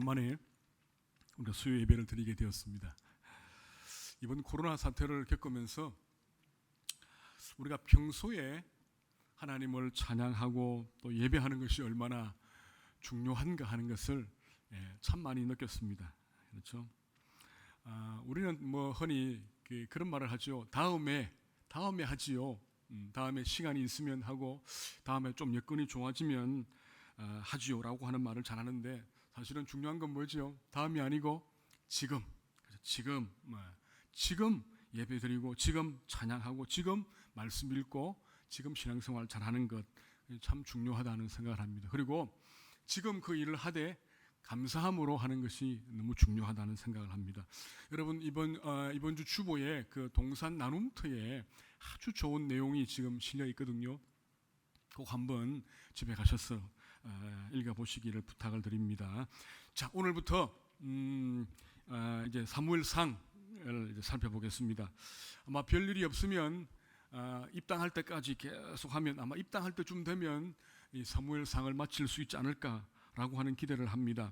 오랜만에 우리가 수요 예배를 드리게 되었습니다. 이번 코로나 사태를 겪으면서 우리가 평소에 하나님을 찬양하고 또 예배하는 것이 얼마나 중요한가 하는 것을 참 많이 느꼈습니다. 그렇죠? 우리는 뭐 흔히 그런 말을 하죠. 다음에 하지요. 다음에 시간이 있으면 하고 다음에 좀 여건이 좋아지면 하지요라고 하는 말을 잘 하는데 사실은 중요한 건 뭐죠? 다음이 아니고 지금 예배드리고 지금 찬양하고 지금 말씀 읽고 지금 신앙생활 잘하는 것 참 중요하다는 생각을 합니다. 그리고 지금 그 일을 하되 감사함으로 하는 것이 너무 중요하다는 생각을 합니다. 여러분 이번 주 주보에 그 동산 나눔터에 아주 좋은 내용이 지금 실려 있거든요. 꼭 한번 집에 가셔서 읽어보시기를 부탁을 드립니다. 자, 오늘부터 이제 사무엘상을 이제 살펴보겠습니다. 아마 별일이 없으면 입당할 때까지 계속하면 아마 입당할 때쯤 되면 이 사무엘상을 마칠 수 있지 않을까라고 하는 기대를 합니다.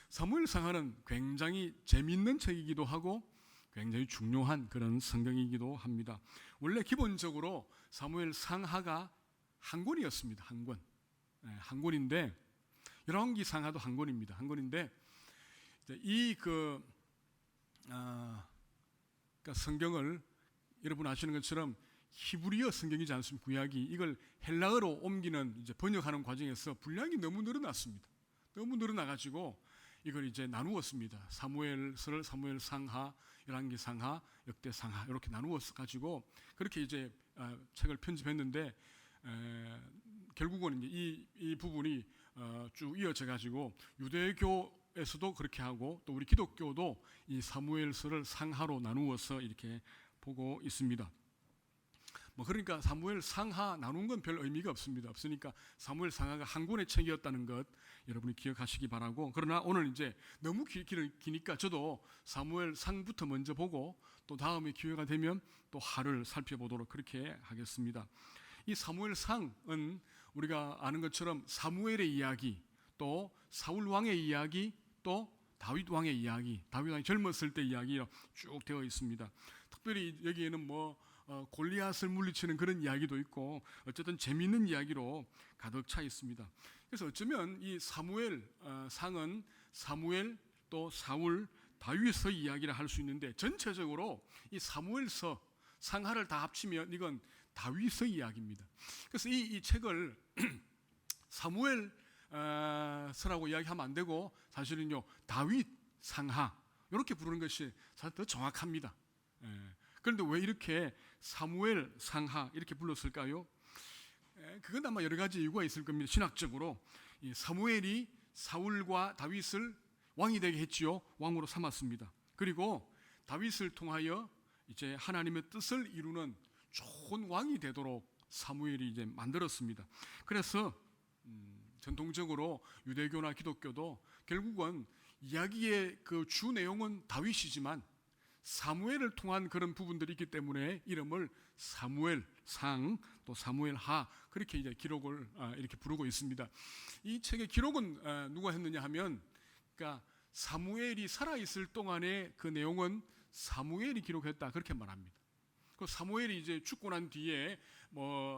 사무엘상은 굉장히 재미있는 책이기도 하고 굉장히 중요한 그런 성경이기도 합니다. 원래 기본적으로 사무엘상하가 한 권이었습니다. 한 권인데 열왕기상하도 한 권입니다. 한 권인데 그러니까 성경을 여러분 아시는 것처럼 히브리어 성경이지 않습니까? 구약이 이걸 헬라어로 옮기는 이제 번역하는 과정에서 분량이 너무 늘어났습니다. 너무 늘어나가지고 이걸 이제 나누었습니다. 사무엘서를 사무엘상하, 열왕기상하, 역대상하 이렇게 나누었어 가지고 그렇게 이제 책을 편집했는데 결국은 이제 이 부분이 쭉 이어져 가지고 유대교에서도 그렇게 하고 또 우리 기독교도 이 사무엘서를 상하로 나누어서 이렇게 보고 있습니다. 뭐 그러니까 사무엘 상하 나눈 건 별 의미가 없으니까 사무엘 상하가 한 권의 책이었다는 것 여러분이 기억하시기 바라고, 그러나 오늘 이제 너무 기니까 저도 사무엘 상부터 먼저 보고 또 다음에 기회가 되면 또 하를 살펴보도록 그렇게 하겠습니다. 이 사무엘 상은 우리가 아는 것처럼 사무엘의 이야기, 또 사울 왕의 이야기, 또 다윗 왕의 이야기, 다윗 왕이 젊었을 때 이야기가 쭉 되어 있습니다. 특별히 여기에는 골리앗을 물리치는 그런 이야기도 있고 어쨌든 재미있는 이야기로 가득 차 있습니다. 그래서 어쩌면 이 사무엘 상은 사무엘 또 사울 다윗의 이야기를 할 수 있는데 전체적으로 이 사무엘서 상하를 다 합치면 이건 다윗의 이야기입니다. 그래서 이 책을 사무엘서라고 이야기하면 안 되고 사실은요 다윗 상하 이렇게 부르는 것이 사실 더 정확합니다. 그런데 왜 이렇게 사무엘 상하 이렇게 불렀을까요? 그건 아마 여러 가지 이유가 있을 겁니다. 신학적으로 이 사무엘이 사울과 다윗을 왕이 되게 했지요. 왕으로 삼았습니다. 그리고 다윗을 통하여 이제 하나님의 뜻을 이루는 좋은 왕이 되도록 사무엘이 이제 만들었습니다. 그래서 전통적으로 유대교나 기독교도 결국은 이야기의 그 주 내용은 다윗이지만 사무엘을 통한 그런 부분들이 있기 때문에 이름을 사무엘 상 또 사무엘 하 그렇게 이제 기록을 이렇게 부르고 있습니다. 이 책의 기록은 누가 했느냐 하면, 그러니까 사무엘이 살아 있을 동안의 그 내용은 사무엘이 기록했다 그렇게 말합니다. 그 사무엘이 이제 죽고 난 뒤에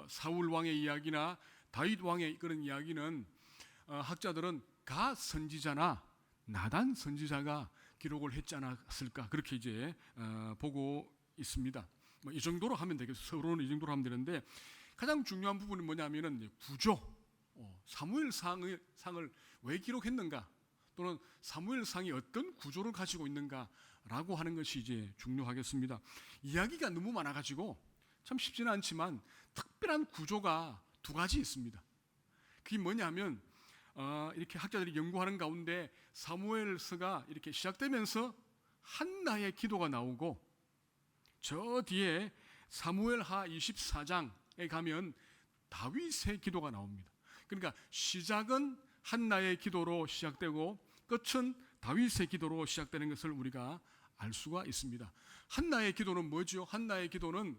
사울 왕의 이야기나 다윗 왕의 그런 이야기는 학자들은 가 선지자나 나단 선지자가 기록을 했지 않았을까 그렇게 이제 보고 있습니다. 이 정도로 하면 되겠어요. 서론은 이 정도로 하면 되는데 가장 중요한 부분이 뭐냐면은 구조. 사무엘상을 왜 기록했는가, 또는 사무엘상이 어떤 구조를 가지고 있는가라고 하는 것이 이제 중요하겠습니다. 이야기가 너무 많아가지고 참 쉽지는 않지만 특별한 구조가 두 가지 있습니다. 그게 뭐냐면 이렇게 학자들이 연구하는 가운데 사무엘서가 이렇게 시작되면서 한나의 기도가 나오고 저 뒤에 사무엘하 24장에 가면 다윗의 기도가 나옵니다. 그러니까 시작은 한나의 기도로 시작되고 끝은 다윗의 기도로 시작되는 것을 우리가 알 수가 있습니다. 한나의 기도는 뭐죠? 한나의 기도는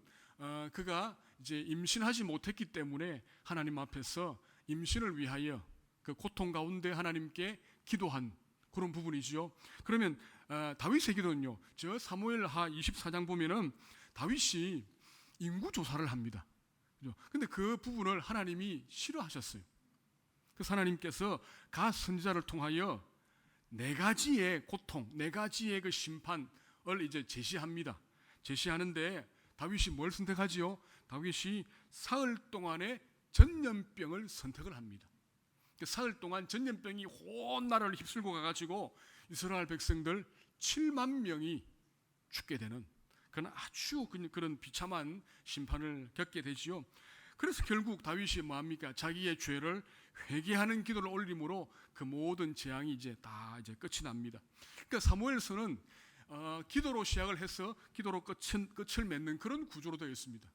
그가 이제 임신하지 못했기 때문에 하나님 앞에서 임신을 위하여 그 고통 가운데 하나님께 기도한 그런 부분이지요. 그러면 다윗의 기도는요. 저 사무엘하 24장 보면은 다윗이 인구 조사를 합니다. 근데 그 부분을 하나님이 싫어하셨어요. 그래서 하나님께서 가 선지자를 통하여 4가지의 고통, 4가지의 그 심판을 이제 제시합니다. 제시하는데 다윗이 뭘 선택하지요? 다윗이 사흘 동안의 전염병을 선택을 합니다. 사흘 동안 전염병이 온 나라를 휩쓸고 가가지고 이스라엘 백성들 7만 명이 죽게 되는 그런 아주 그런 비참한 심판을 겪게 되지요. 그래서 결국 다윗이 뭐합니까? 자기의 죄를 회개하는 기도를 올림으로 그 모든 재앙이 이제 다 이제 끝이 납니다. 그러니까 사무엘서는 기도로 시작을 해서 기도로 끝을 맺는 그런 구조로 되어 있습니다.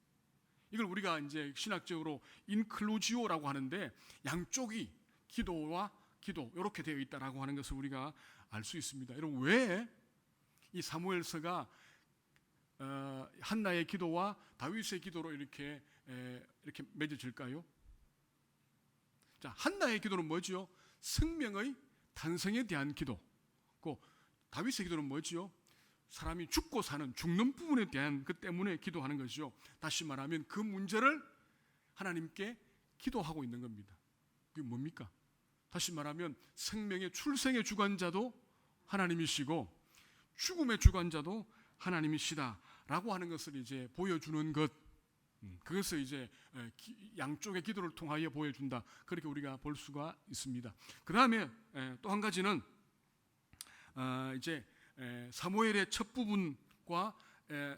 이걸 우리가 이제 신학적으로 인클루지오라고 하는데 양쪽이 기도와 기도 이렇게 되어 있다라고 하는 것을 우리가 알 수 있습니다. 여러분 왜 이 사무엘서가 한나의 기도와 다윗의 기도로 이렇게 맺어질까요? 자, 한나의 기도는 뭐지요? 생명의 탄생에 대한 기도. 다윗의 기도는 뭐지요? 사람이 죽고 사는 죽는 부분에 대한 그 때문에 기도하는 것이죠. 다시 말하면 그 문제를 하나님께 기도하고 있는 겁니다. 그게 뭡니까? 다시 말하면 생명의 출생의 주관자도 하나님이시고 죽음의 주관자도 하나님이시다라고 하는 것을 이제 보여주는 것. 그것을 이제 양쪽의 기도를 통하여 보여준다. 그렇게 우리가 볼 수가 있습니다. 그 다음에 또 한 가지는 이제 사무엘의 첫 부분과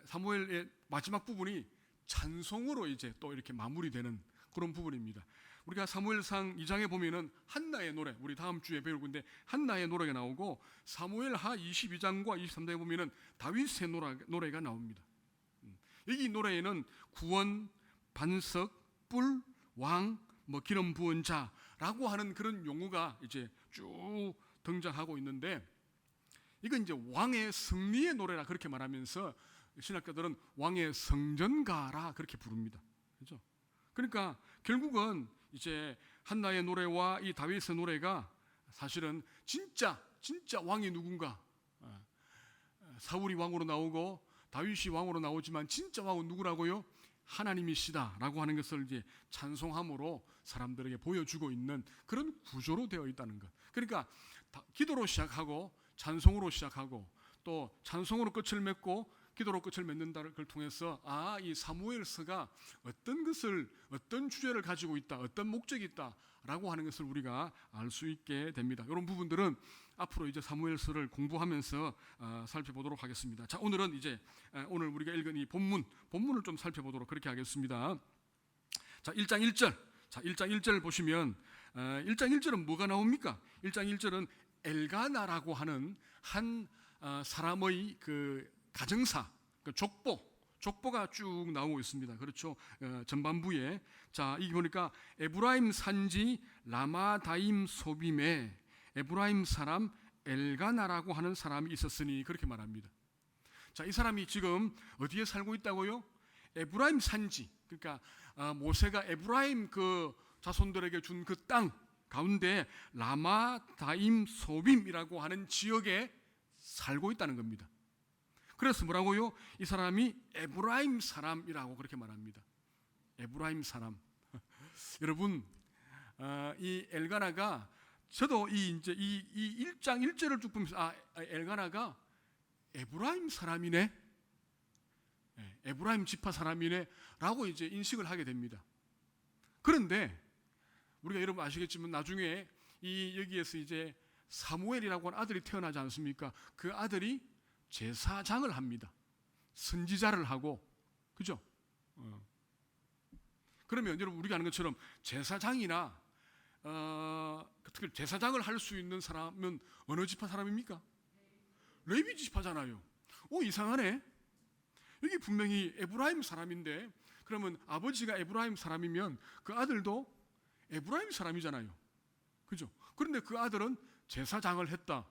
사무엘의 마지막 부분이 찬송으로 이제 또 이렇게 마무리되는 그런 부분입니다. 우리가 사무엘상 2장에 보면은 한나의 노래, 우리 다음 주에 배울 건데 한나의 노래가 나오고 사무엘하 22장과 23장에 보면은 다윗의 노래가 나옵니다. 여기 노래에는 구원, 반석, 뿔, 왕, 기름 부은 자라고 하는 그런 용어가 이제 쭉 등장하고 있는데 이건 이제 왕의 승리의 노래라 그렇게 말하면서 신학자들은 왕의 성전가라 그렇게 부릅니다. 그렇죠? 그러니까 결국은 이제 한나의 노래와 이 다윗의 노래가 사실은 진짜 왕이 누군가, 사울이 왕으로 나오고 다윗이 왕으로 나오지만 진짜 왕은 누구라고요? 하나님이시다라고 하는 것을 이제 찬송함으로 사람들에게 보여주고 있는 그런 구조로 되어 있다는 것. 그러니까 기도로 시작하고 찬송으로 시작하고 또 찬송으로 끝을 맺고 기도로 끝을 맺는다를 통해서 이 사무엘서가 어떤 주제를 가지고 있다, 어떤 목적이 있다라고 하는 것을 우리가 알 수 있게 됩니다. 이런 부분들은 앞으로 이제 사무엘서를 공부하면서 살펴보도록 하겠습니다. 자, 오늘은 이제 오늘 우리가 읽은 이 본문을 좀 살펴보도록 그렇게 하겠습니다. 자, 1장 1절. 자, 1장 1절 보시면 1장 1절은 뭐가 나옵니까? 1장 1절은 엘가나라고 하는 한 사람의 그 가정사, 그 족보가 쭉 나오고 있습니다. 그렇죠? 전반부에. 자, 이게 보니까 에브라임 산지 라마다임 소빔에 에브라임 사람 엘가나라고 하는 사람이 있었으니 그렇게 말합니다. 자, 이 사람이 지금 어디에 살고 있다고요? 에브라임 산지. 그러니까 모세가 에브라임 그 자손들에게 준 그 땅 가운데 라마다임 소빔이라고 하는 지역에 살고 있다는 겁니다. 그래서 뭐라고요? 이 사람이 에브라임 사람이라고 그렇게 말합니다. 에브라임 사람. 여러분, 이 엘가나가 저도 이 1장 1절을 쭉 보면서 엘가나가 에브라임 사람이네, 에브라임 지파 사람이네라고 이제 인식을 하게 됩니다. 그런데 우리가 여러분 아시겠지만 나중에 여기에서 이제 사무엘이라고 하는 아들이 태어나지 않습니까? 그 아들이 제사장을 합니다. 선지자를 하고, 그죠? 그러면 여러분 우리가 아는 것처럼 제사장이나 특히 제사장을 할 수 있는 사람은 어느 지파 사람입니까? 레위 지파잖아요. 이상하네. 여기 분명히 에브라임 사람인데 그러면 아버지가 에브라임 사람이면 그 아들도 에브라임 사람이잖아요. 그죠? 그런데 그 아들은 제사장을 했다.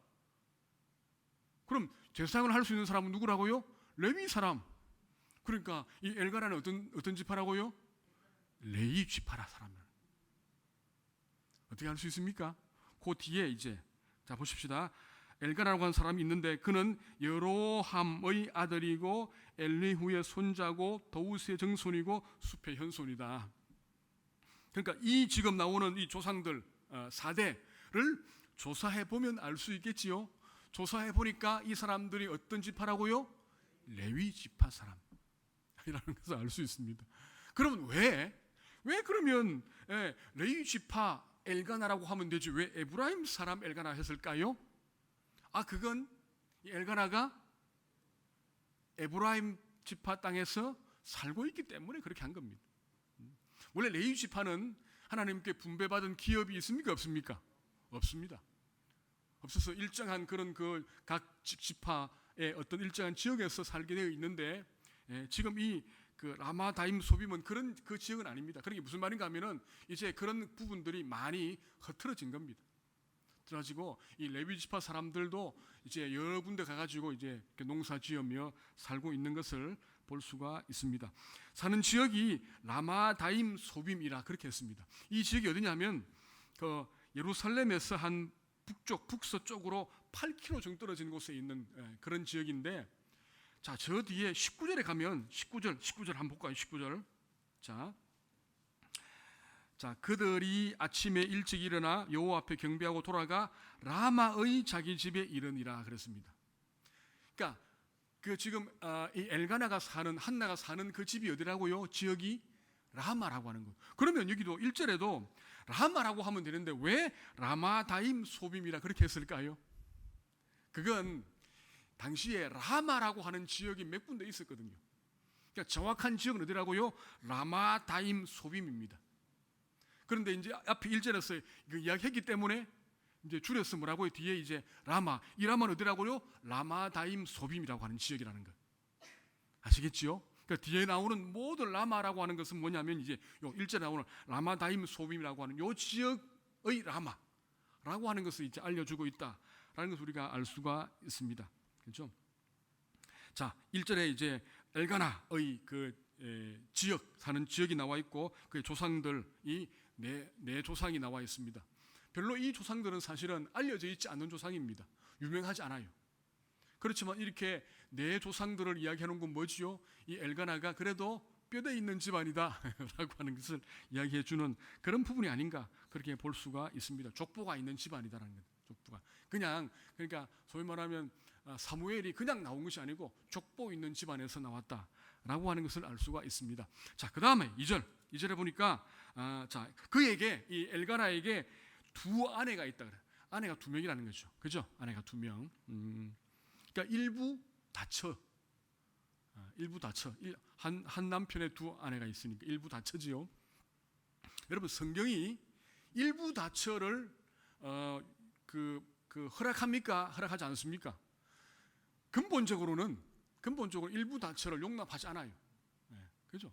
그럼 제사장을 할 수 있는 사람은 누구라고요? 레위 사람. 그러니까 이 엘가나는 어떤 지파라고요? 레위 지파라 사람을. 어떻게 할 수 있습니까? 그 뒤에 이제 자 보십시다. 엘가나라고 하는 사람이 있는데 그는 여로함의 아들이고 엘리후의 손자고 도우스의 정손이고 숲의 현손이다. 그러니까 이 지금 나오는 이 조상들 4대를 조사해 보면 알 수 있겠지요. 조사해 보니까 이 사람들이 어떤 지파라고요? 레위 지파 사람이라는 것을 알 수 있습니다. 그러면 왜 그러면 레위 지파 엘가나라고 하면 되지 왜 에브라임 사람 엘가나 했을까요? 그건 엘가나가 에브라임 지파 땅에서 살고 있기 때문에 그렇게 한 겁니다. 원래 레위 지파는 하나님께 분배받은 기업이 있습니까? 없습니까? 없습니다. 없어서 일정한 그런 그 각 지파의 어떤 일정한 지역에서 살게 되어 있는데 지금 이 그 라마다임 소빔은 그런 그 지역은 아닙니다. 그러게 무슨 말인가 하면은 이제 그런 부분들이 많이 흐트러진 겁니다. 그래가지고 이 레위 지파 사람들도 이제 여러 군데 가가지고 이제 농사 지으며 살고 있는 것을 볼 수가 있습니다. 사는 지역이 라마다임 소빔이라 그렇게 했습니다. 이 지역이 어디냐면 그 예루살렘에서 한 북서쪽으로 8km 정도 떨어진 곳에 있는 그런 지역인데, 자, 저 뒤에 19절에 가면 19절 한번 볼까요? 19절. 자, 그들이 아침에 일찍 일어나 여호와 앞에 경배하고 돌아가 라마의 자기 집에 이르니라 그랬습니다. 그러니까 그 지금 이 엘가나가 사는 한나가 사는 그 집이 어디라고요? 지역이 라마라고 하는 것. 그러면 여기도 1절에도 라마라고 하면 되는데 왜 라마다임 소빔이라 그렇게 했을까요? 그건 당시에 라마라고 하는 지역이 몇 군데 있었거든요. 그러니까 정확한 지역은 어디라고요? 라마다임 소빔입니다. 그런데 이제 앞에 1절에서 그 이야기했기 때문에 이제 줄여서 뭐라고요? 뒤에 이제 라마, 이 라마는 어디라고요? 라마다임 소빔이라고 하는 지역이라는 것 아시겠지요? 그러니까 뒤에 나오는 모든 라마라고 하는 것은 뭐냐면 이제 요 1절에 나오는 라마다임 소빔이라고 하는 요 지역의 라마라고 하는 것을 이제 알려주고 있다라는 것을 우리가 알 수가 있습니다. 그렇죠? 자, 1절에 이제 엘가나의 그 지역 사는 지역이 나와 있고 그 조상들이 네 조상이 나와 있습니다. 별로 이 조상들은 사실은 알려져 있지 않는 조상입니다. 유명하지 않아요. 그렇지만 이렇게 네 조상들을 이야기하는 건 뭐지요? 이 엘가나가 그래도 뼈대 있는 집안이다 라고 하는 것을 이야기해 주는 그런 부분이 아닌가 그렇게 볼 수가 있습니다. 족보가 있는 집안이다라는 것. 족보가 그러니까 소위 말하면 사무엘이 그냥 나온 것이 아니고 족보 있는 집안에서 나왔다라고 하는 것을 알 수가 있습니다. 자, 그 다음에 2절에 보니까 자, 그에게 이 엘가나에게 두 아내가 있다 그래. 아내가 2명이라는 거죠. 그죠? 아내가 2명. 그러니까 일부 다처. 한 남편의 2 아내가 있으니까 일부 다처지요. 여러분 성경이 일부 다처를 허락합니까? 허락하지 않습니까? 근본적으로 일부 다처를 용납하지 않아요. 그죠?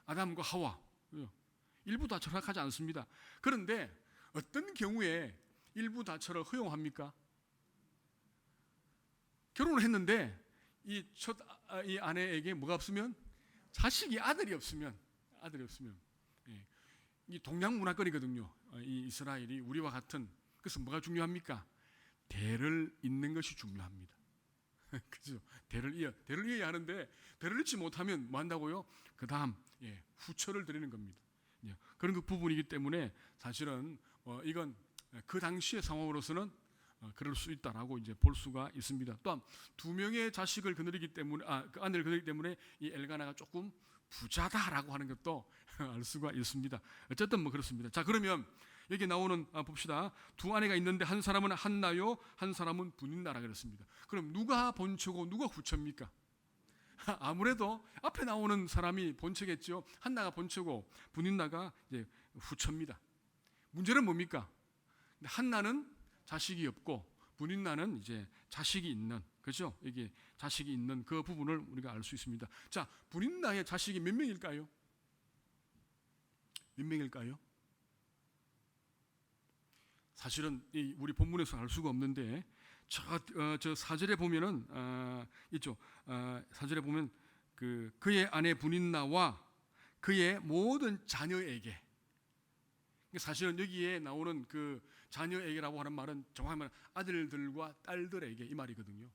아담과 하와 일부 다처를 허락하지 않습니다. 그런데 어떤 경우에 일부 다처를 허용합니까? 결혼을 했는데 이 아내에게 뭐가 없으면 아들이 없으면 이 동양 문화권이거든요. 이 이스라엘이 우리와 같은. 그래서 뭐가 중요합니까? 대를 잇는 것이 중요합니다. 그죠? 대를 이어야 하는데 대를 잇지 못하면 뭐 한다고요? 그 다음 후처를 드리는 겁니다. 그런 그 부분이기 때문에 사실은 이건 그 당시의 상황으로서는 그럴 수 있다라고 이제 볼 수가 있습니다. 또한 2명의 자식을 거느리기 때문에 그 아내를 거느리기 때문에 이 엘가나가 조금 부자다라고 하는 것도 알 수가 있습니다. 어쨌든 뭐 그렇습니다. 자, 그러면 여기 나오는 봅시다. 2 아내가 있는데 한 사람은 한나요, 한 사람은 분인나라 그랬습니다. 그럼 누가 본처고 누가 후처입니까? 아무래도 앞에 나오는 사람이 본처겠죠. 한나가 본처고 분인나가 이제 후처입니다. 문제는 뭡니까? 한나는 자식이 없고 분인나는 이제 자식이 있는, 그죠? 이게 자식이 있는 그 부분을 우리가 알 수 있습니다. 자, 분인나의 자식이 몇 명일까요? 사실은 우리 본문에서 알 수가 없는데 저 4절에 보면은 있죠. 4절에 보면 그의 아내 분인나와 그의 모든 자녀에게, 사실은 여기에 나오는 그 자녀에게라고 하는 말은 정확하면 아들들과 딸들에게 이 말이거든요.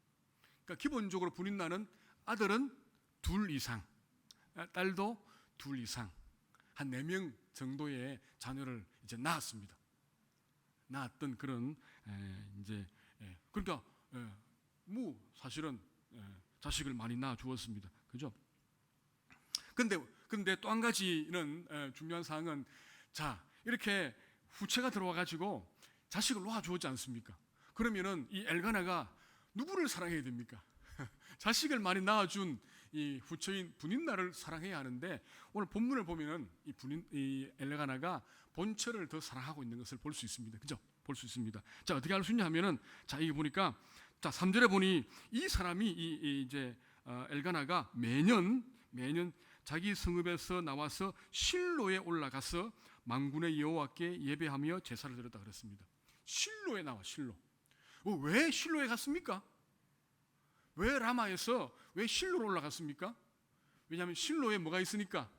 그러니까 기본적으로 분인나는 아들은 2 이상, 딸도 2 이상, 한 4명 정도의 자녀를 이제 낳았습니다. 낳았던 그런 이제 그러니까 뭐 사실은 자식을 많이 낳아 주었습니다. 그죠? 근데 또 한 가지는 중요한 사항은 자 이렇게 후처가 들어와 가지고 자식을 놓아 주었지 않습니까? 그러면은 이 엘가나가 누구를 사랑해야 됩니까? 자식을 많이 낳아준 이 후처인 분인나를 사랑해야 하는데 오늘 본문을 보면은 이 엘가나가 본처를 더 사랑하고 있는 것을 볼 수 있습니다. 그죠? 볼 수 있습니다. 자 어떻게 알 수 있냐 하면은 자 이게 보니까 자 3절에 보니 이 사람이 이제 엘가나가 매년 자기 성읍에서 나와서 실로에 올라가서 만군의 여호와께 예배하며 제사를 드렸다 그랬습니다. 실로에 나와 실로. 왜 실로에 갔습니까? 왜 라마에서 왜 실로로 올라갔습니까? 왜냐하면 실로에 뭐가 있으니까?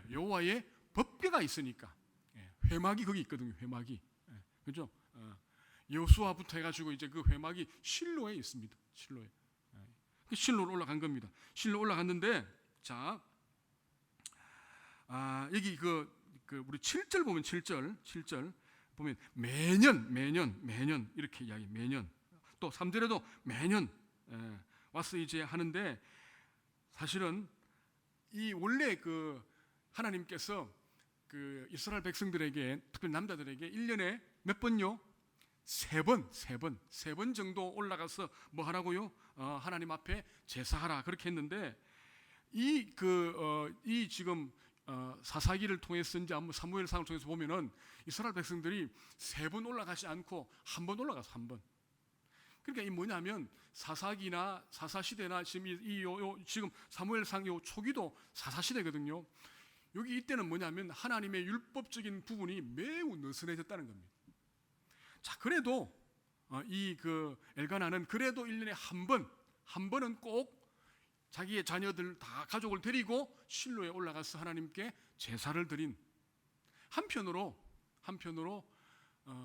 여호와의 법궤가 있으니까. 회막이 거기 있거든요. 회막이. 그죠? 여호수아부터 해가지고 이제 그 회막이 실로에 있습니다. 실로에. 실로로 올라간 겁니다. 실로 올라갔는데 자, 여기 우리 7절 보면 7절 보면 매년 이렇게 이야기 매년 또 3절에도 매년 와서 이제 하는데 사실은 이 원래 그 하나님께서 그 이스라엘 백성들에게 특별히 남자들에게 1년에 몇 번요? 3번 정도 올라가서 뭐 하라고요? 하나님 앞에 제사하라 그렇게 했는데 이 지금 사사기를 통해서인지 사무엘상을 통해서 보면은 이스라엘 백성들이 3번 올라가지 않고 한 번 올라가서 한 번. 그러니까 이 뭐냐면 사사기나 사사시대나 지금 사무엘상 요 초기도 사사시대거든요. 여기 이때는 뭐냐면 하나님의 율법적인 부분이 매우 느슨해졌다는 겁니다. 자 그래도 이 엘가나는 그래도 1년에 한 번은 꼭 자기의 자녀들 다 가족을 데리고 실로에 올라가서 하나님께 제사를 드린 한편으로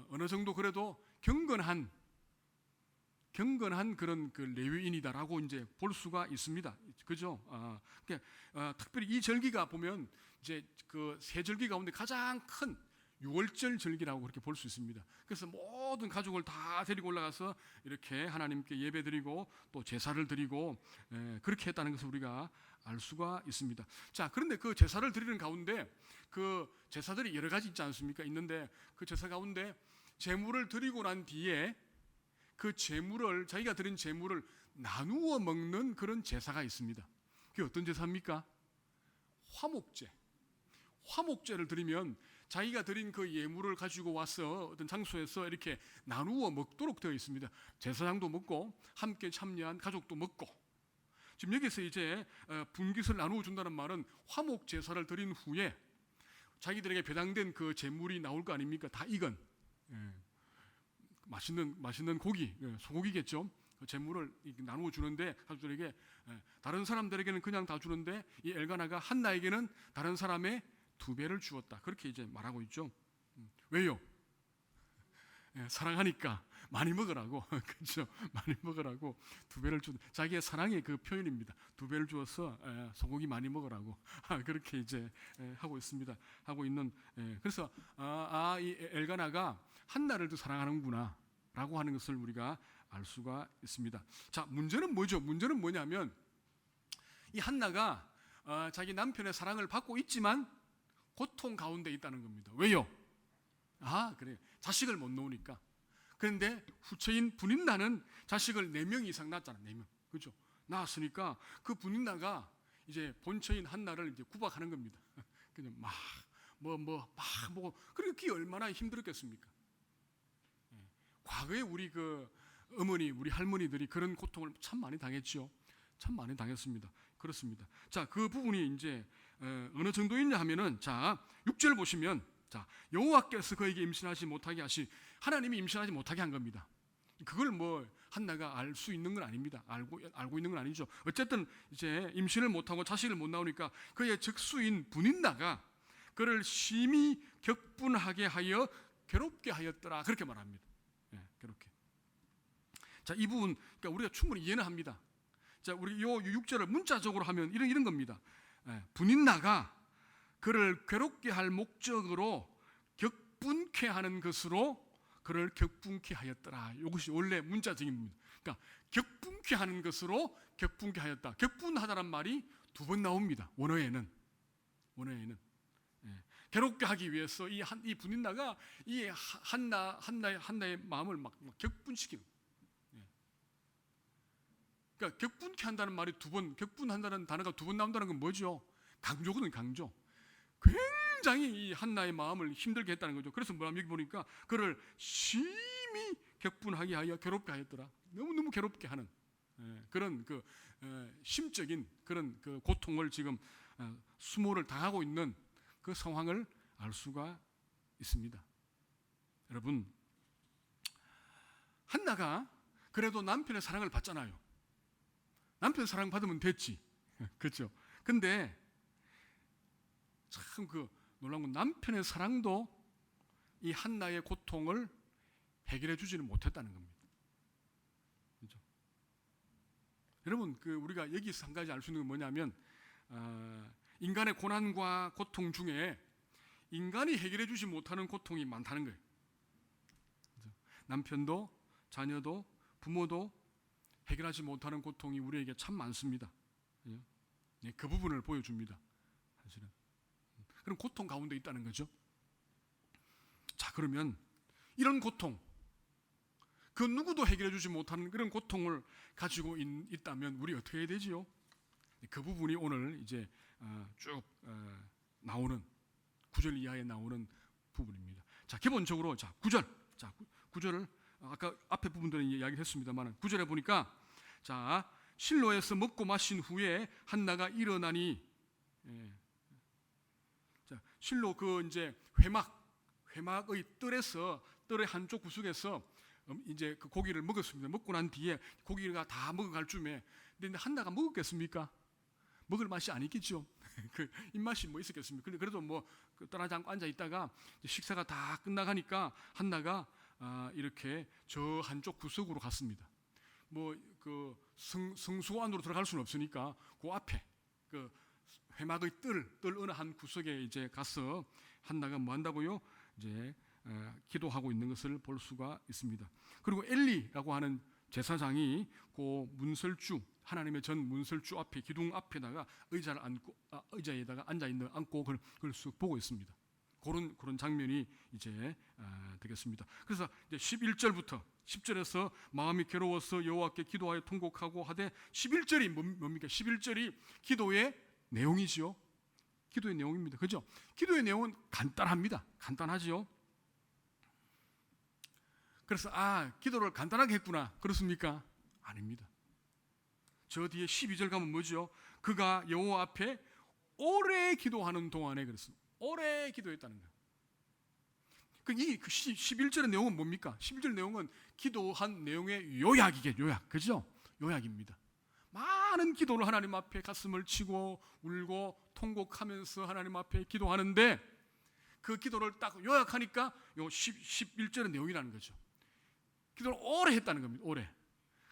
어느 정도 그래도 경건한 그런 그 레위인이다라고 이제 볼 수가 있습니다. 그죠? 특별히 이 절기가 보면 이제 그 세 절기 가운데 가장 큰 6월절 절기라고 그렇게 볼 수 있습니다. 그래서 모든 가족을 다 데리고 올라가서 이렇게 하나님께 예배드리고 또 제사를 드리고 그렇게 했다는 것을 우리가 알 수가 있습니다. 자, 그런데 그 제사를 드리는 가운데 그 제사들이 여러 가지 있지 않습니까? 있는데 그 제사 가운데 제물을 드리고 난 뒤에 그 제물을 자기가 드린 제물을 나누어 먹는 그런 제사가 있습니다. 그게 어떤 제사입니까? 화목제를 드리면 자기가 드린 그 예물을 가지고 와서 어떤 장소에서 이렇게 나누어 먹도록 되어 있습니다. 제사장도 먹고 함께 참여한 가족도 먹고. 지금 여기서 이제 분깃을 나누어 준다는 말은 화목 제사를 드린 후에 자기들에게 배당된 그 제물이 나올 거 아닙니까? 다 익은 맛있는 고기, 소고기겠죠. 그 제물을 나누어 주는데 가족들에게 다른 사람들에게는 그냥 다 주는데 이 엘가나가 한나에게는 다른 사람의 2배를 주었다. 그렇게 이제 말하고 있죠. 왜요? 사랑하니까 많이 먹으라고. 그렇죠? 많이 먹으라고 2배를 주. 자기의 사랑의 그 표현입니다. 2배를 주어서 소고기 많이 먹으라고. 그렇게 이제 하고 있습니다. 하고 있는. 그래서 이 엘가나가 한나를 더 사랑하는구나라고 하는 것을 우리가 알 수가 있습니다. 자, 문제는 뭐죠? 문제는 뭐냐면 이 한나가 자기 남편의 사랑을 받고 있지만 고통 가운데 있다는 겁니다. 왜요? 그래요. 자식을 못 놓으니까. 그런데 후처인 분인나는 자식을 4명 이상 낳았잖아. 4명. 그죠? 낳았으니까 그 분인나가 이제 본처인 한나를 이제 구박하는 겁니다. 그냥 막 보고. 그러니까 그게 얼마나 힘들었겠습니까? 과거에 우리 그 어머니, 우리 할머니들이 그런 고통을 참 많이 당했죠. 참 많이 당했습니다. 그렇습니다. 자, 그 부분이 이제 어느 정도 있냐 하면은 자, 6절 보시면 자, 여호와께서 그에게 임신하지 못하게 하나님이 임신하지 못하게 한 겁니다. 그걸 뭐 한나가 알 수 있는 건 아닙니다. 알고 있는 건 아니죠. 어쨌든 이제 임신을 못하고 자식을 못 낳으니까 그의 적수인 분인나가 그를 심히 격분하게 하여 괴롭게 하였더라. 그렇게 말합니다. 괴롭게. 자, 이 부분 그러니까 우리가 충분히 이해는 합니다. 자, 우리 요 6절을 문자적으로 하면 이런 겁니다. 분인나가 그를 괴롭게 할 목적으로 격분케 하는 것으로 그를 격분케 하였더라. 이것이 원래 문자적인, 그러니까 격분케 하는 것으로 격분케 하였다. 격분하다는 말이 2번 나옵니다. 원어에는 괴롭게 하기 위해서 이 분인나가 이 한나의 마음을 막 격분시키는. 그러니까 격분케 한다는 말이 2번, 격분한다는 단어가 2번 나온다는 건 뭐죠? 강조거든, 강조. 굉장히 이 한나의 마음을 힘들게 했다는 거죠. 그래서 여기 보니까 그를 심히 격분하게 하여 괴롭게 하였더라. 너무너무 괴롭게 하는 그런 그 심적인 그런 그 고통을 지금 수모를 당하고 있는 그 상황을 알 수가 있습니다. 여러분, 한나가 그래도 남편의 사랑을 받잖아요. 남편 사랑 받으면 됐지. 그렇죠? 근데 참 그 놀라운 건 남편의 사랑도 이 한나의 고통을 해결해 주지는 못했다는 겁니다. 그렇죠? 여러분, 그 우리가 여기서 한 가지 알 수 있는 건 뭐냐면 인간의 고난과 고통 중에 인간이 해결해 주지 못하는 고통이 많다는 거예요. 그렇죠? 남편도 자녀도 부모도 해결하지 못하는 고통이 우리에게 참 많습니다. 그 부분을 보여줍니다. 사실은 그런 고통 가운데 있다는 거죠. 자, 그러면 이런 고통, 그 누구도 해결해 주지 못하는 그런 고통을 가지고 있다면 우리 어떻게 해야 되지요? 그 부분이 오늘 이제 쭉 나오는 9절 이하에 나오는 부분입니다. 자, 기본적으로 9절을 아까 앞에 부분들은 이야기를 했습니다만 9절에 보니까 자, 실로에서 먹고 마신 후에 한나가 일어나니, 자, 실로 그 이제 회막의 뜰의 한쪽 구석에서 이제 그 고기를 먹었습니다. 먹고 난 뒤에 고기가 다 먹어갈 쯤에 근데 한나가 먹었겠습니까? 먹을 맛이 아니겠죠. 그 입맛이 뭐 있었겠습니까? 근데 그래도 뭐 떠나지 않고 앉아 있다가 식사가 다 끝나가니까 한나가 이렇게 저 한쪽 구석으로 갔습니다. 뭐 그 성소 안으로 들어갈 수는 없으니까 그 앞에 그 회막의 뜰 어느 한 구석에 이제 가서 한나가 뭐 한다고요? 이제 기도하고 있는 것을 볼 수가 있습니다. 그리고 엘리라고 하는 제사장이 그 문설주, 하나님의 전 문설주 앞에 기둥 앞에다가 의자에다가 앉고 그걸 쑥 보고 있습니다. 그런 장면이 이제 되겠습니다. 그래서 이제 11절부터 10절에서 마음이 괴로워서 여호와께 기도하여 통곡하고 하되 11절이 뭡니까? 11절이 기도의 내용이지요. 기도의 내용입니다. 그죠? 기도의 내용은 간단합니다. 간단하지요. 그래서 기도를 간단하게 했구나. 그렇습니까? 아닙니다. 저 뒤에 12절 가면 뭐죠? 그가 여호와 앞에 오래 기도하는 동안에 그랬습니다. 오래 기도했다는 거예요. 그 11절의 내용은 뭡니까? 11절 내용은 기도한 내용의 요약. 그죠? 요약입니다. 많은 기도를 하나님 앞에 가슴을 치고 울고 통곡하면서 하나님 앞에 기도하는데 그 기도를 딱 요약하니까 요 11절의 내용이라는 거죠. 기도를 오래 했다는 겁니다. 오래.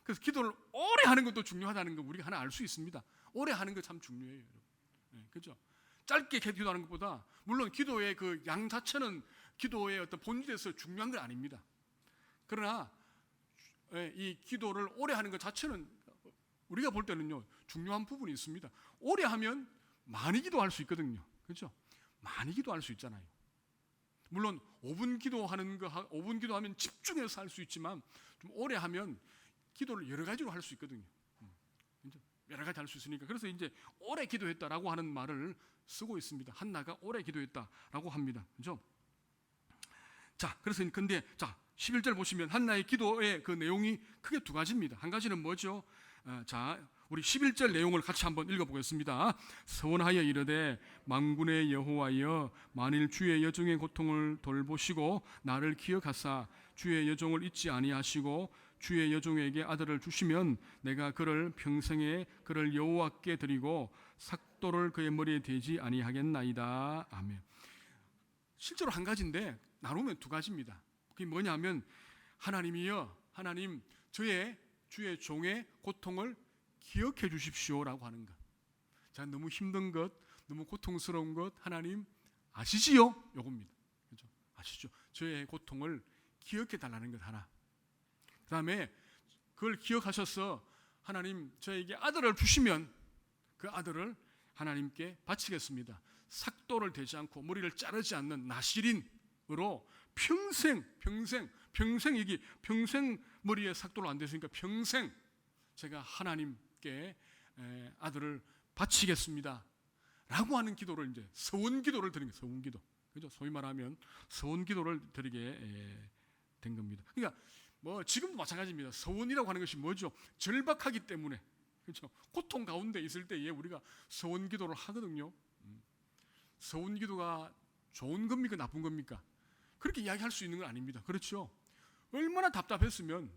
그래서 기도를 오래 하는 것도 중요하다는 거 우리가 하나 알 수 있습니다. 오래 하는 거 참 중요해요, 여러분. 그죠? 짧게 기도하는 것보다 물론 기도의 그 양 자체는 기도의 어떤 본질에서 중요한 건 아닙니다. 그러나 이 기도를 오래 하는 것 자체는 우리가 볼 때는요 중요한 부분이 있습니다. 오래 하면 많이 기도할 수 있거든요. 그렇죠? 많이 기도할 수 있잖아요. 물론 5분 기도하면 집중해서 할 수 있지만 좀 오래 하면 기도를 여러 가지로 할 수 있거든요. 여러 가지 할 수 있으니까 그래서 이제 오래 기도했다라고 하는 말을 쓰고 있습니다. 한나가 오래 기도했다라고 합니다. 그렇죠? 자, 그래서 근데 11절 보시면 한나의 기도의 그 내용이 크게 2가지입니다. 한 가지는 뭐죠? 자, 우리 11절 내용을 같이 한번 읽어보겠습니다. 서원하여 이르되 만군의 여호와여 만일 주의 여종의 고통을 돌보시고 나를 기억하사 주의 여종을 잊지 아니하시고 주의 여종에게 아들을 주시면 내가 그를 평생에 그를 여호와께 드리고 삭도를 그의 머리에 대지 아니하겠나이다. 아멘. 실제로 한 가지인데 나누면 두 가지입니다. 그게 뭐냐면 하나님이여, 하나님 저의 주의 종의 고통을 기억해 주십시오라고 하는 것. 자, 너무 힘든 것, 너무 고통스러운 것 하나님 아시지요? 요겁니다. 그렇죠? 아시죠? 저의 고통을 기억해 달라는 것 하나. 그다음에 그걸 기억하셔서 하나님 저에게 아들을 주시면 그 아들을 하나님께 바치겠습니다. 삭도를 대지 않고 머리를 자르지 않는 나실인으로 평생 이게 평생 머리에 삭도를 안 대으니까 평생 제가 하나님께 아들을 바치겠습니다. 라고 하는 기도를 이제 서원 기도를 드린 거예요. 서원 기도. 그죠? 소위 말하면 서원 기도를 드리게 된 겁니다. 그러니까 뭐 지금도 마찬가지입니다. 서원이라고 하는 것이 뭐죠? 절박하기 때문에, 그렇죠? 고통 가운데 있을 때에 우리가 서원 기도를 하거든요. 서원 기도가 좋은 겁니까? 나쁜 겁니까? 그렇게 이야기할 수 있는 건 아닙니다. 그렇죠? 얼마나 답답했으면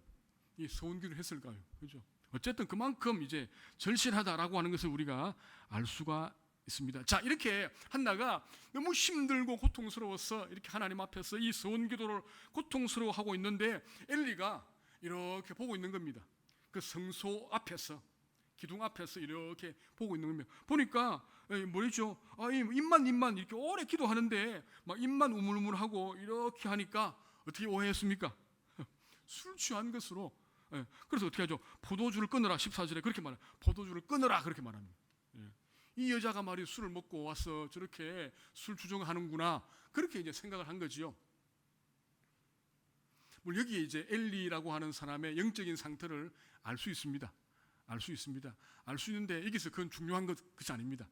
이 서원 기도를 했을까요? 그렇죠? 어쨌든 그만큼 이제 절실하다라고 하는 것을 우리가 알 수가 있습니다. 자, 이렇게 한나가 너무 힘들고 고통스러워서 이렇게 하나님 앞에서 이 서원 기도를 고통스러워하고 있는데 엘리가 이렇게 보고 있는 겁니다. 그 성소 앞에서, 기둥 앞에서 이렇게 보고 있는 겁니다. 보니까 뭐죠? 입만 이렇게 오래 기도하는데 막 입만 우물우물하고 이렇게 하니까 어떻게 오해했습니까? 술 취한 것으로. 그래서 어떻게 하죠? 포도주를 끊으라. 14절에 그렇게 말해요. 포도주를 끊으라 그렇게 말합니다. 이 여자가 말이 술을 먹고 와서 저렇게 술 주정하는구나, 그렇게 이제 생각을 한 거지요. 물론 여기에 이제 엘리라고 하는 사람의 영적인 상태를 알 수 있습니다. 알 수 있습니다. 알 수 있는데 여기서 그건 중요한 것이 아닙니다.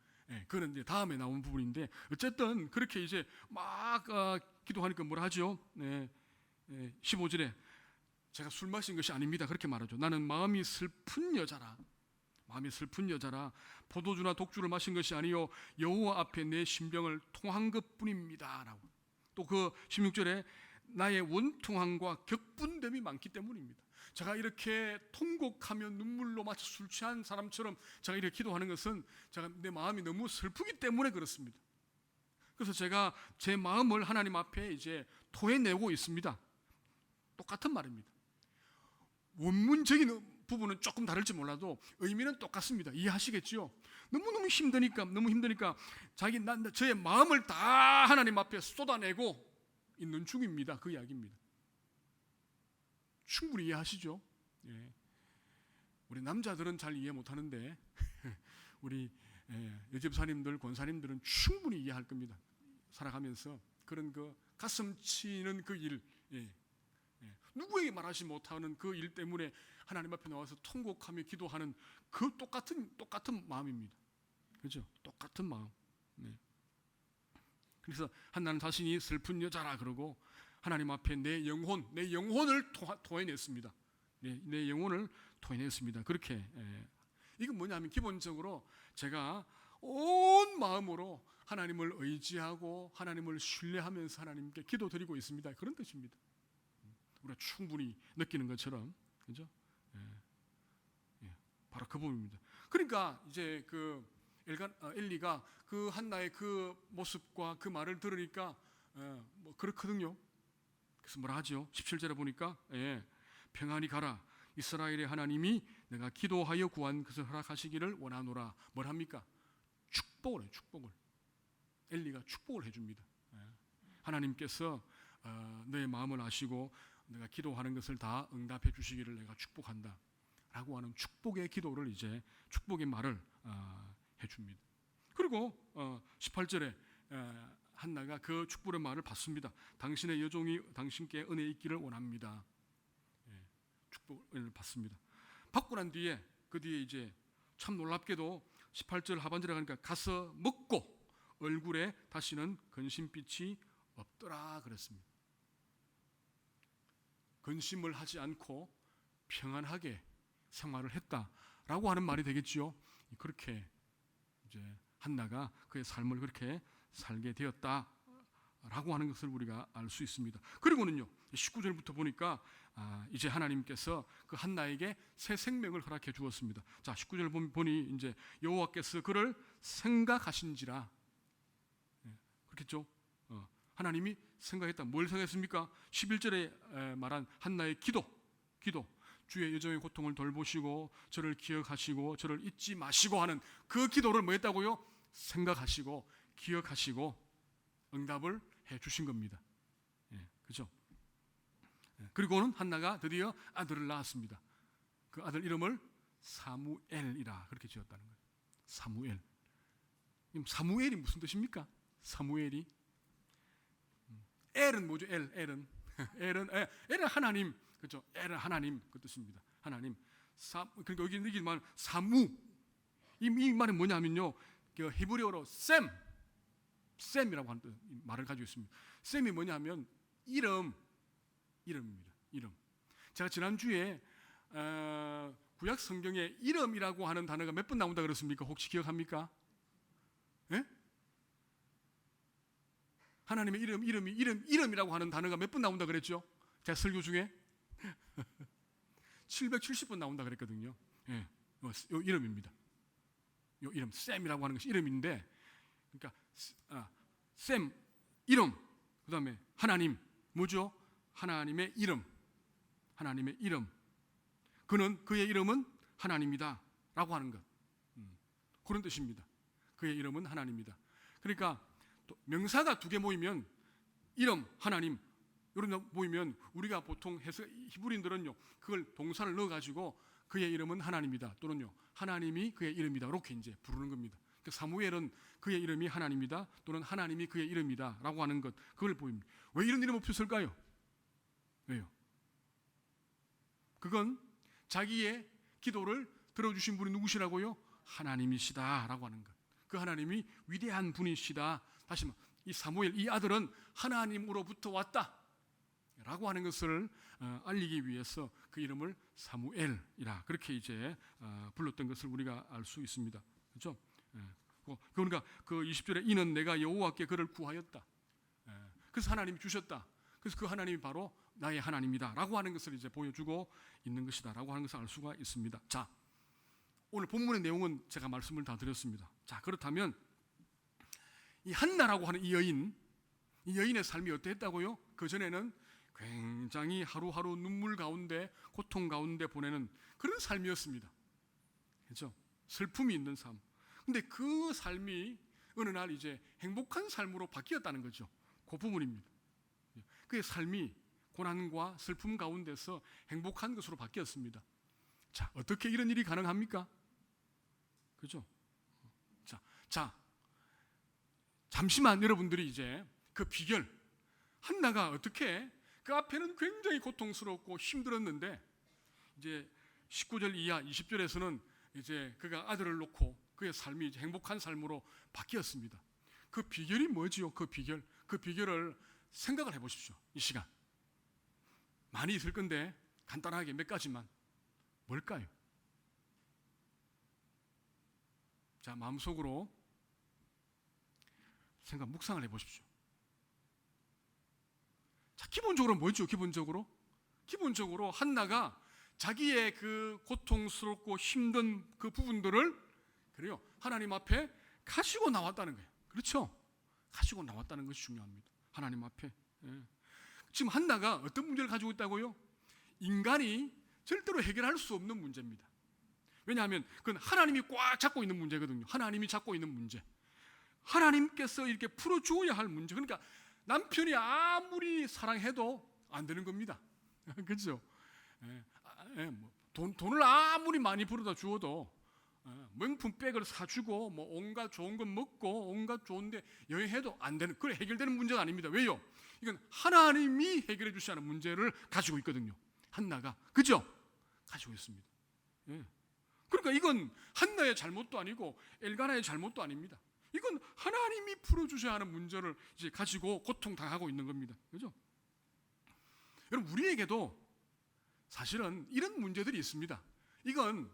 그건 이제 다음에 나온 부분인데 어쨌든 그렇게 이제 막 기도하니까 뭐라 하죠? 15절에 제가 술 마신 것이 아닙니다. 그렇게 말하죠. 나는 마음이 슬픈 여자라. 마음이 슬픈 여자라. 포도주나 독주를 마신 것이 아니요 여호와 앞에 내 신병을 통한 것뿐입니다. 라고. 또 그 16절에 나의 원통함과 격분됨이 많기 때문입니다. 제가 이렇게 통곡하며 눈물로 마치 술 취한 사람처럼 제가 이렇게 기도하는 것은 제가 내 마음이 너무 슬프기 때문에 그렇습니다. 그래서 제가 제 마음을 하나님 앞에 이제 토해내고 있습니다. 똑같은 말입니다. 원문적인 부분은 조금 다를지 몰라도 의미는 똑같습니다. 이해하시겠죠? 너무 힘드니까 저의 마음을 다 하나님 앞에 쏟아내고 있는 중입니다. 그 이야기입니다. 충분히 이해하시죠? 우리 남자들은 잘 이해 못하는데 우리 여집사님들, 권사님들은 충분히 이해할 겁니다. 살아가면서 그런 그 가슴 치는 그 일, 누구에게 말하지 못하는 그 일 때문에 하나님 앞에 나와서 통곡하며 기도하는 그 똑같은 마음입니다. 그렇죠? 똑같은 마음. 그래서 한나는 자신이 슬픈 여자라 그러고 하나님 앞에 내 영혼을 토해냈습니다. 내 영혼을 토해냈습니다. 그렇게. 이건 뭐냐면 기본적으로 제가 온 마음으로 하나님을 의지하고 하나님을 신뢰하면서 하나님께 기도드리고 있습니다. 그런 뜻입니다. 우리가 충분히 느끼는 것처럼, 그죠? 바로 그 부분입니다. 그러니까 이제 그 엘리가 그 한나의 그 모습과 그 말을 들으니까 뭐 그렇거든요. 그래서 뭐라 하죠? 17절에 보니까 평안히 가라. 이스라엘의 하나님이 내가 기도하여 구한 것을 허락하시기를 원하노라. 뭘 합니까? 축복을 해요. 축복을. 엘리가 축복을 해줍니다. 하나님께서 너의 마음을 아시고 내가 기도하는 것을 다 응답해 주시기를 내가 축복한다 라고 하는 축복의 기도를 이제 축복의 말을 해줍니다. 그리고 18절에 한나가 그 축복의 말을 받습니다. 당신의 여종이 당신께 은혜 있기를 원합니다. 축복을 받습니다. 받고 난 뒤에 그 뒤에 이제 참 놀랍게도 18절 하반절에 가니까 가서 먹고 얼굴에 다시는 근심빛이 없더라 그랬습니다. 근심을 하지 않고 평안하게 생활을 했다라고 하는 말이 되겠지요. 그렇게 이제 한나가 그의 삶을 그렇게 살게 되었다라고 하는 것을 우리가 알 수 있습니다. 그리고는요 19절부터 보니까 이제 하나님께서 그 한나에게 새 생명을 허락해 주었습니다. 자 19절 보니 이제 여호와께서 그를 생각하신지라 그렇겠죠. 하나님이 생각했다. 뭘 생각했습니까? 11절에 말한 한나의 기도. 주의 여정의 고통을 돌보시고 저를 기억하시고 저를 잊지 마시고 하는 그 기도를 뭐 했다고요? 생각하시고 기억하시고 응답을 해 주신 겁니다. 그죠? 그리고는 한나가 드디어 아들을 낳았습니다. 그 아들 이름을 사무엘이라 그렇게 지었다는 거예요. 사무엘. 사무엘이 무슨 뜻입니까? 사무엘이 엘은 뭐죠? 엘은 엘은 하나님, 그렇죠? 엘은 하나님 그 뜻입니다. 하나님. 그러니까 여기 말 사무 이 말이 뭐냐면요, 그 히브리어로 셈이라고 하는 말을 가지고 있습니다. 셈이 뭐냐면 이름입니다. 이름. 제가 지난주에 구약 성경에 이름이라고 하는 단어가 몇 번 나온다 그랬습니까? 혹시 기억합니까? 예? 하나님의 이름이라고 하는 단어가 몇 번 나온다 그랬죠? 제가 설교 중에 770번 나온다 그랬거든요. 예, 요 이름입니다. 요 이름, 셈이라고 하는 것이 이름인데, 그러니까 셈, 이름, 그 다음에 하나님, 뭐죠? 하나님의 이름. 그의 이름은 하나님이다 라고 하는 것. 그런 뜻입니다. 그의 이름은 하나님이다. 그러니까 명사가 두 개 모이면 이름, 하나님 이런 거 모이면 우리가 보통 히브리인들은요 그걸 동사를 넣어가지고 그의 이름은 하나님이다 또는요 하나님이 그의 이름이다 이렇게 이제 부르는 겁니다. 그러니까 사무엘은 그의 이름이 하나님이다 또는 하나님이 그의 이름이다 라고 하는 것, 그걸 보입니다. 왜 이런 이름 없었을까요? 왜요? 그건 자기의 기도를 들어주신 분이 누구시라고요? 하나님이시다 라고 하는 것. 그 하나님이 위대한 분이시다. 다시 말해 이 사무엘, 이 아들은 하나님으로부터 왔다 라고 하는 것을 알리기 위해서 그 이름을 사무엘이라 그렇게 이제 불렀던 것을 우리가 알 수 있습니다. 그렇죠? 그러니까 그 20절에 이는 내가 여호와께 그를 구하였다. 그래서 하나님이 주셨다. 그래서 그 하나님이 바로 나의 하나님이다 라고 하는 것을 이제 보여주고 있는 것이다 라고 하는 것을 알 수가 있습니다. 자, 오늘 본문의 내용은 제가 말씀을 다 드렸습니다. 자, 그렇다면 이 한나라고 하는 이 여인의 삶이 어땠다고요? 그 전에는 굉장히 하루하루 눈물 가운데 고통 가운데 보내는 그런 삶이었습니다. 그렇죠? 슬픔이 있는 삶. 근데 그 삶이 어느 날 이제 행복한 삶으로 바뀌었다는 거죠. 그 부분입니다. 그의 삶이 고난과 슬픔 가운데서 행복한 것으로 바뀌었습니다. 자, 어떻게 이런 일이 가능합니까? 그죠? 자, 잠시만 여러분들이 이제 그 비결, 한나가 어떻게 그 앞에는 굉장히 고통스럽고 힘들었는데 이제 19절 이하 20절에서는 이제 그가 아들을 놓고 그의 삶이 이제 행복한 삶으로 바뀌었습니다. 그 비결이 뭐지요? 그 비결을 생각을 해보십시오. 이 시간 많이 있을 건데 간단하게 몇 가지만. 뭘까요? 자, 마음속으로 생각 묵상을 해보십시오. 자, 기본적으로 뭐죠? 기본적으로 한나가 자기의 그 고통스럽고 힘든 그 부분들을 그래요 하나님 앞에 가지고 나왔다는 거예요. 그렇죠? 가지고 나왔다는 것이 중요합니다. 하나님 앞에. 지금 한나가 어떤 문제를 가지고 있다고요? 인간이 절대로 해결할 수 없는 문제입니다. 왜냐하면 그건 하나님이 꽉 잡고 있는 문제거든요. 하나님이 잡고 있는 문제. 하나님께서 이렇게 풀어주어야 할 문제. 그러니까 남편이 아무리 사랑해도 안 되는 겁니다. 그렇죠? 돈을 아무리 많이 벌어다 주어도 명품백을 사주고 뭐 온갖 좋은 것 먹고 온갖 좋은데 여행해도 안 되는, 그래 해결되는 문제가 아닙니다. 왜요? 이건 하나님이 해결해 주셔야 하는 문제를 가지고 있거든요. 한나가. 그죠? 가지고 있습니다. 그러니까 이건 한나의 잘못도 아니고 엘가나의 잘못도 아닙니다. 이건 하나님이 풀어주셔야 하는 문제를 이제 가지고 고통당하고 있는 겁니다. 그죠? 여러분, 우리에게도 사실은 이런 문제들이 있습니다. 이건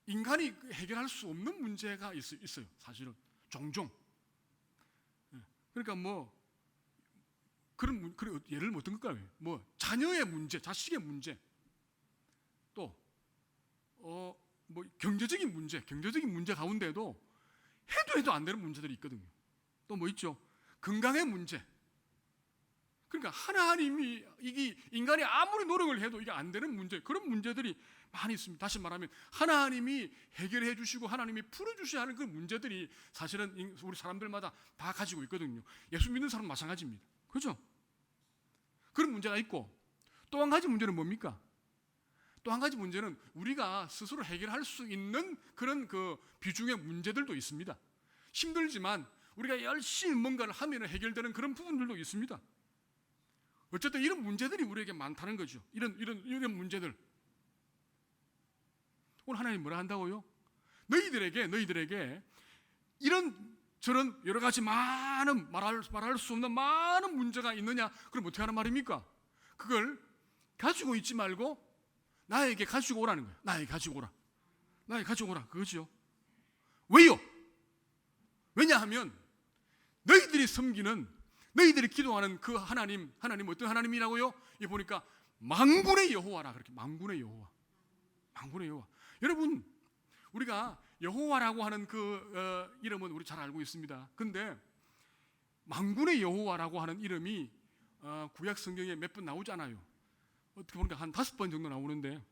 인간이 해결할 수 없는 문제가 있어요. 사실은 종종. 그러니까 뭐 그런 예를 어떤 걸까요? 뭐 자녀의 문제, 자식의 문제, 또 뭐 경제적인 문제 가운데도 해도 안 되는 문제들이 있거든요. 또 뭐 있죠? 건강의 문제. 그러니까 하나님이 이게 인간이 아무리 노력을 해도 이게 안 되는 문제, 그런 문제들이 많이 있습니다. 다시 말하면 하나님이 해결해 주시고 하나님이 풀어 주셔야 하는 그 문제들이 사실은 우리 사람들마다 다 가지고 있거든요. 예수 믿는 사람은 마찬가지입니다. 그렇죠? 그런 문제가 있고, 또 한 가지 문제는 뭡니까? 또 한 가지 문제는 우리가 스스로 해결할 수 있는 그런 그 비중의 문제들도 있습니다. 힘들지만 우리가 열심히 뭔가를 하면 해결되는 그런 부분들도 있습니다. 어쨌든 이런 문제들이 우리에게 많다는 거죠. 이런 문제들. 오늘 하나님 뭐라 한다고요? 너희들에게 이런 저런 여러 가지 많은 말할 수 없는 많은 문제가 있느냐? 그럼 어떻게 하는 말입니까? 그걸 가지고 있지 말고 나에게 가지고 오라는 거예요. 나에게 가지고 오라. 그거죠. 왜요? 왜냐하면 너희들이 섬기는, 너희들이 기도하는 그 하나님 어떤 하나님이라고요? 이 보니까 만군의 여호와라. 그렇게 만군의 여호와. 여러분, 우리가 여호와라고 하는 그 이름은 우리 잘 알고 있습니다. 근데 만군의 여호와라고 하는 이름이 구약 성경에 몇 번 나오잖아요. 어떻게 보니까 한 5번 정도 나오는데,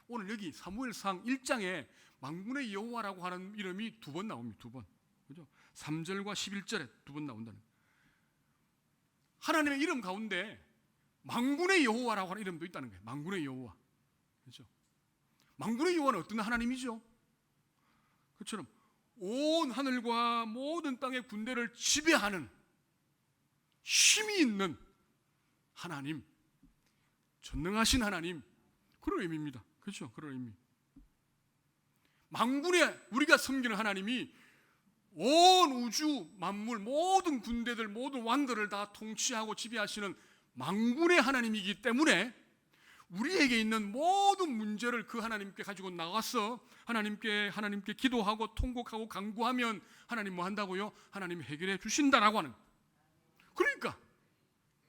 오늘 여기 사무엘상 1장에 만군의 여호와라고 하는 이름이 2번 나옵니다. 2번. 그죠? 3절과 11절에 2번 나온다는 거예요. 하나님의 이름 가운데 만군의 여호와라고 하는 이름도 있다는 거예요. 만군의 여호와. 그렇죠? 만군의 여호와는 어떤 하나님이죠? 그처럼 온 하늘과 모든 땅의 군대를 지배하는 힘이 있는 하나님, 전능하신 하나님, 그런 의미입니다. 그렇죠? 그런 의미. 만군의 우리가 섬기는 하나님이 온 우주 만물 모든 군대들 모든 왕들을 다 통치하고 지배하시는 만군의 하나님이기 때문에 우리에게 있는 모든 문제를 그 하나님께 가지고 나가서 하나님께 기도하고 통곡하고 간구하면 하나님 뭐 한다고요? 하나님 해결해 주신다라고 하는 거예요. 그러니까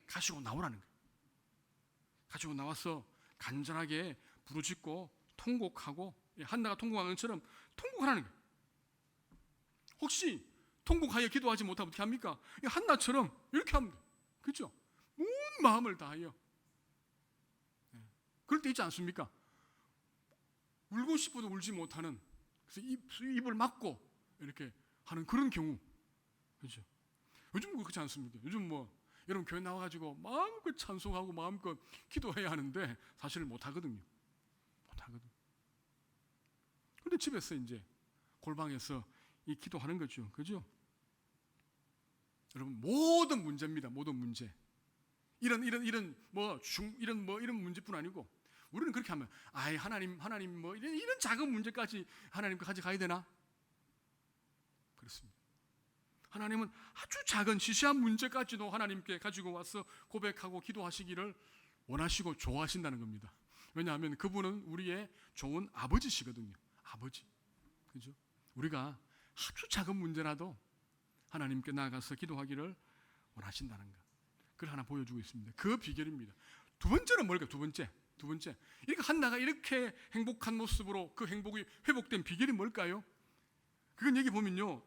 가지고 나오라는 거예요. 가지고 나와서 간절하게 부르짖고 통곡하고, 한나가 통곡하는 것처럼 통곡하라는 거예요. 혹시 통곡하여 기도하지 못하면 어떻게 합니까? 한나처럼 이렇게 하면 돼요. 그렇죠? 온 마음을 다하여. 그럴 때 있지 않습니까? 울고 싶어도 울지 못하는, 그래서 입을 막고 이렇게 하는 그런 경우. 그렇죠? 요즘 그렇지 않습니까? 요즘 여러분 교회 나와가지고 마음껏 찬송하고 마음껏 기도해야 하는데 사실 못하거든요. 그런데 집에서 이제 골방에서 이 기도하는 거죠. 그죠? 여러분, 모든 문제입니다. 모든 문제. 이런 문제뿐 아니고, 우리는 그렇게 하면 하나님 이런 작은 문제까지 하나님께 가져가야 되나? 그렇습니다. 하나님은 아주 작은 시시한 문제까지도 하나님께 가지고 와서 고백하고 기도하시기를 원하시고 좋아하신다는 겁니다. 왜냐하면 그분은 우리의 좋은 아버지시거든요. 아버지. 그죠? 우리가 아주 작은 문제라도 하나님께 나아가서 기도하기를 원하신다는 것. 그걸 하나 보여주고 있습니다. 그 비결입니다. 두 번째는 뭘까요? 두 번째. 이렇게 한나가 이렇게 행복한 모습으로 그 행복이 회복된 비결이 뭘까요? 그건 여기 보면요,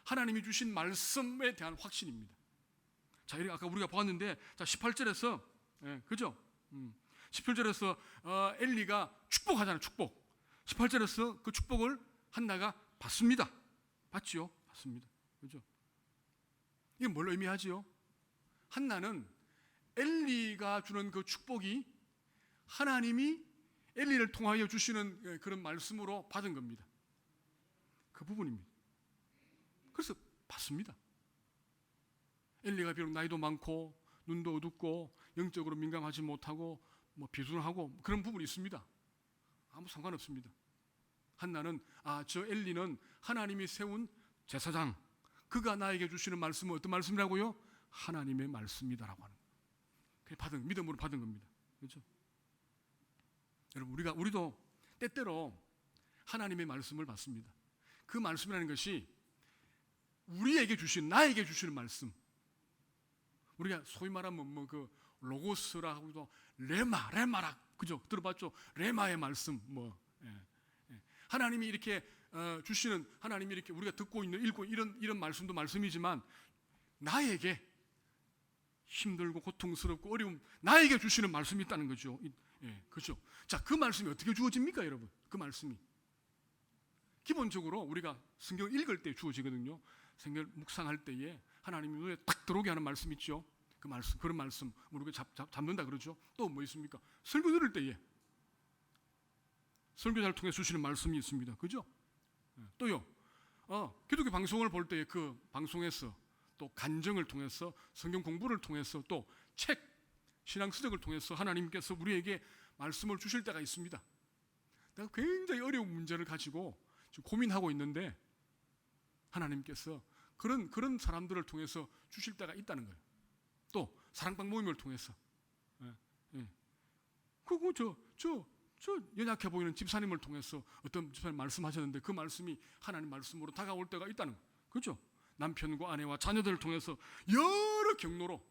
하나님이 주신 말씀에 대한 확신입니다. 자, 이렇게 아까 우리가 보았는데, 자 18절에서 그죠? 18절에서 엘리가 축복하잖아요. 축복. 18절에서 그 축복을 한나가 받습니다. 받지요? 받습니다. 그죠? 이게 뭘 의미하지요? 한나는 엘리가 주는 그 축복이 하나님이 엘리를 통하여 주시는 그런 말씀으로 받은 겁니다. 그 부분입니다. 그래서 받습니다. 엘리가 비록 나이도 많고 눈도 어둡고 영적으로 민감하지 못하고 비둔하고 그런 부분이 있습니다. 아무 상관없습니다. 한나는 저 엘리는 하나님이 세운 제사장, 그가 나에게 주시는 말씀은 어떤 말씀이라고요? 하나님의 말씀이다라고 하는 거예요. 믿음으로 받은 겁니다. 그렇죠? 여러분, 우리도 때때로 하나님의 말씀을 받습니다. 그 말씀이라는 것이 나에게 주시는 말씀. 우리가 소위 말하면 그 로고스라 하고도 레마라, 그죠? 들어봤죠? 레마의 말씀, 하나님이 이렇게 주시는, 하나님이 이렇게 우리가 듣고 있는, 읽고 이런 말씀도 말씀이지만 나에게 힘들고 고통스럽고 어려움 나에게 주시는 말씀이 있다는 거죠. 예, 그죠? 자, 그 말씀이 어떻게 주어집니까, 여러분? 그 말씀이 기본적으로 우리가 성경 읽을 때 주어지거든요. 성경 묵상할 때에 하나님이 눈에 딱 들어오게 하는 말씀 있죠. 그 말씀, 그런 말씀 우리가 잡는다 그러죠. 또 뭐 있습니까? 설교 들을 때에 설교자를 통해 주시는 말씀이 있습니다. 그죠? 또요. 기독교 방송을 볼 때에 그 방송에서 또 간증을 통해서 성경 공부를 통해서 또 책, 신앙 서적을 통해서 하나님께서 우리에게 말씀을 주실 때가 있습니다. 내가 굉장히 어려운 문제를 가지고 지금 고민하고 있는데 하나님께서 그런 사람들을 통해서 주실 때가 있다는 거예요. 또 사랑방 모임을 통해서 그리고 저 연약해 보이는 집사님을 통해서 어떤 집사님 말씀하셨는데 그 말씀이 하나님 말씀으로 다가올 때가 있다는 거예요. 그렇죠? 남편과 아내와 자녀들을 통해서 여러 경로로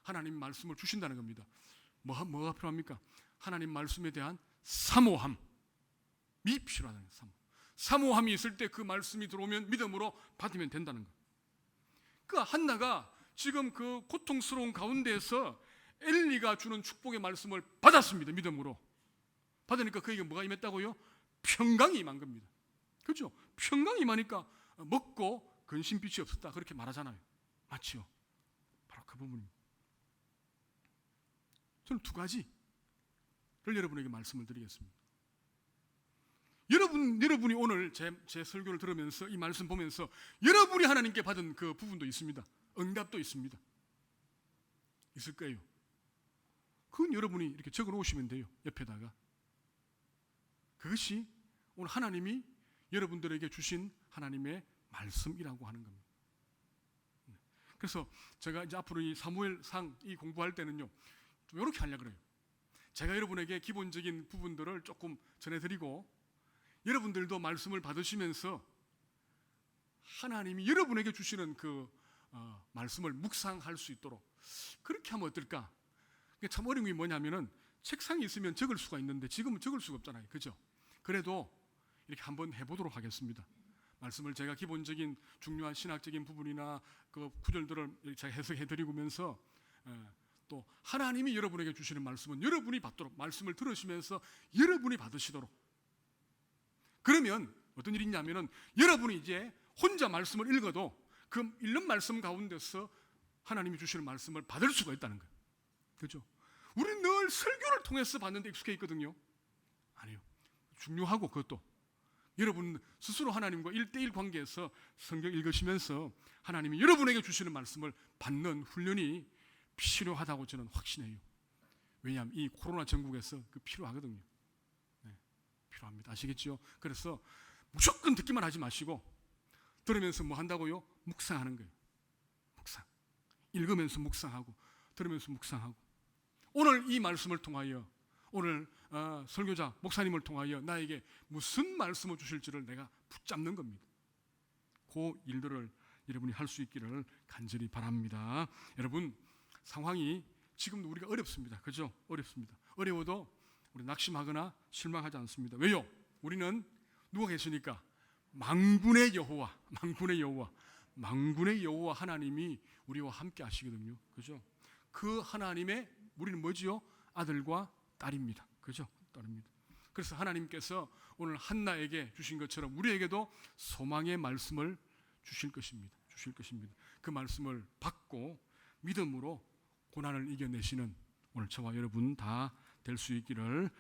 하나님 말씀을 주신다는 겁니다. 뭐가 필요합니까? 하나님 말씀에 대한 사모함이 필요하다는 거예요. 사모함이 있을 때 그 말씀이 들어오면 믿음으로 받으면 된다는 거예요. 그 한나가 지금 그 고통스러운 가운데에서 엘리가 주는 축복의 말씀을 받았습니다. 믿음으로 받으니까 그에게 뭐가 임했다고요? 평강이 임한 겁니다. 그렇죠? 평강이 임하니까 먹고 근심빛이 없었다 그렇게 말하잖아요. 맞죠? 바로 그 부분입니다. 저는 두 가지를 여러분에게 말씀을 드리겠습니다. 여러분이 오늘 제 설교를 들으면서 이 말씀 보면서 여러분이 하나님께 받은 그 부분도 있습니다. 응답도 있습니다. 있을 거예요. 그건 여러분이 이렇게 적어 놓으시면 돼요. 옆에다가. 그것이 오늘 하나님이 여러분들에게 주신 하나님의 말씀이라고 하는 겁니다. 그래서 제가 이제 앞으로 이 사무엘상 이 공부할 때는요, 좀 이렇게 하려고 그래요. 제가 여러분에게 기본적인 부분들을 조금 전해드리고 여러분들도 말씀을 받으시면서 하나님이 여러분에게 주시는 그 말씀을 묵상할 수 있도록 그렇게 하면 어떨까? 참 어려운 게 뭐냐면은 책상이 있으면 적을 수가 있는데 지금은 적을 수가 없잖아요. 그죠? 그래도 이렇게 한번 해보도록 하겠습니다. 말씀을 제가 기본적인 중요한 신학적인 부분이나 그 구절들을 제가 해석해드리면서 또 하나님이 여러분에게 주시는 말씀은 여러분이 받도록 말씀을 들으시면서 여러분이 받으시도록. 그러면 어떤 일이 있냐면은 여러분이 이제 혼자 말씀을 읽어도 그 읽는 말씀 가운데서 하나님이 주시는 말씀을 받을 수가 있다는 거예요. 그렇죠? 우리는 늘 설교를 통해서 받는 데 익숙해 있거든요. 아니요. 중요하고 그것도 여러분 스스로 하나님과 1대1 관계에서 성경 읽으시면서 하나님이 여러분에게 주시는 말씀을 받는 훈련이 필요하다고 저는 확신해요. 왜냐하면 이 코로나 전국에서 그 필요하거든요. 네, 필요합니다. 아시겠죠? 그래서 무조건 듣기만 하지 마시고 들으면서 뭐 한다고요? 묵상하는 거예요. 묵상. 읽으면서 묵상하고 들으면서 묵상하고 오늘 이 말씀을 통하여 오늘 설교자 목사님을 통하여 나에게 무슨 말씀을 주실지를 내가 붙잡는 겁니다. 그 일들을 여러분이 할 수 있기를 간절히 바랍니다. 여러분 상황이 지금도 우리가 어렵습니다. 그죠? 어렵습니다. 어려워도 우리 낙심하거나 실망하지 않습니다. 왜요? 우리는 누가 계시니까 만군의 여호와, 만군의 여호와 하나님이 우리와 함께 하시거든요. 그죠? 그 하나님의 우리는 뭐지요? 아들과 딸입니다. 그죠? 딸입니다. 그래서 하나님께서 오늘 한나에게 주신 것처럼 우리에게도 소망의 말씀을 주실 것입니다. 그 말씀을 받고 믿음으로 고난을 이겨내시는 오늘 저와 여러분 다 될 수 있기를